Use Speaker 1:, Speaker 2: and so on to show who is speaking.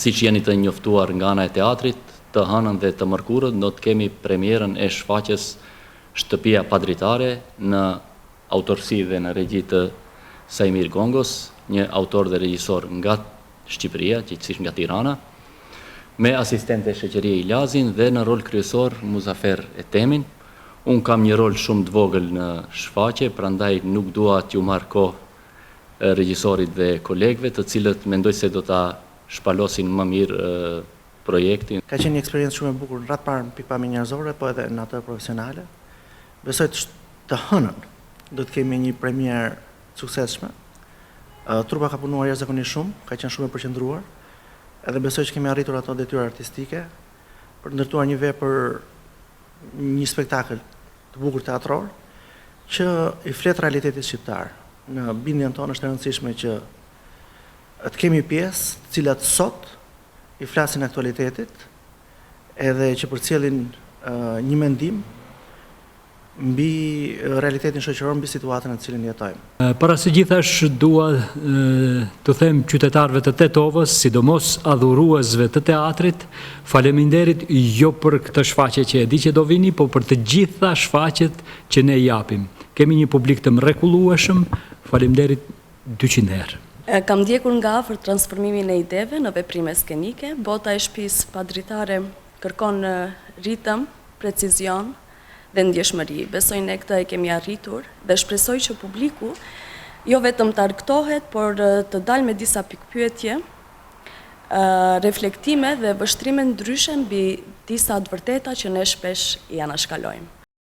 Speaker 1: siç jeni të njoftuar nga ana e teatrit, të hënën dhe të mërkurët do të kemi premierën e shfaqjes Shtëpia Padritare në autorësi dhe në regji të Sajmir Gongos, një autor dhe regjisor nga Shqipëria, gjithësisht nga Tirana, me asistente Sheqerie Ilazin dhe në rol kryesor Muzafer Etemin. Unë kam një rol shumë të vogël në shfaqje, prandaj nuk dua t'ju marr kohë regjisorit dhe kolegëve, të cilët mendoj se do ta shpalosin më mirë projektin.
Speaker 2: Ka qenë një eksperiencë shumë e bukur në ratë parë në pikpamje njerëzore, po edhe në atë profesionale. Besoj të hënën do të kemi një premierë suksesshme. Trupa ka punuar jashtëzakonisht shumë, ka qenë shumë e përqendruar, edhe besoj që kemi arritur ato detyra artistike për të ndërtuar një vepër, një spektakël të bukur teatror që i flet realitetit shqiptar. Në bindjen tonë është e rëndësishme që të kemi pjesë të cilat sot i flasin aktualitetit edhe që përcjellin një mendim mbi realitetin shoqëror, mbi situatën në të cilën jetojmë.
Speaker 3: Para së gjithash dua të them qytetarëve të Tetovës, sidomos adhuruesve të teatrit, faleminderit jo për këtë shfaqje që e di që do vini, po për të gjitha shfaqjet që ne japim. Kemi një publik të mrekullueshëm, faleminderit 200 herë.
Speaker 4: Kam ndjekur nga afër transformimin e ideve në veprime skenike. Bota e Shtëpisë Padritare kërkon ritëm, precizion dhe ndjeshmëri. Besoj ne këtë e kemi arritur dhe shpresoj që publiku jo vetëm të argëtohet, por të dalë me disa pikpyetje, reflektime dhe vështrime ndryshe mbi disa të vërteta që ne shpesh i anashkalojmë.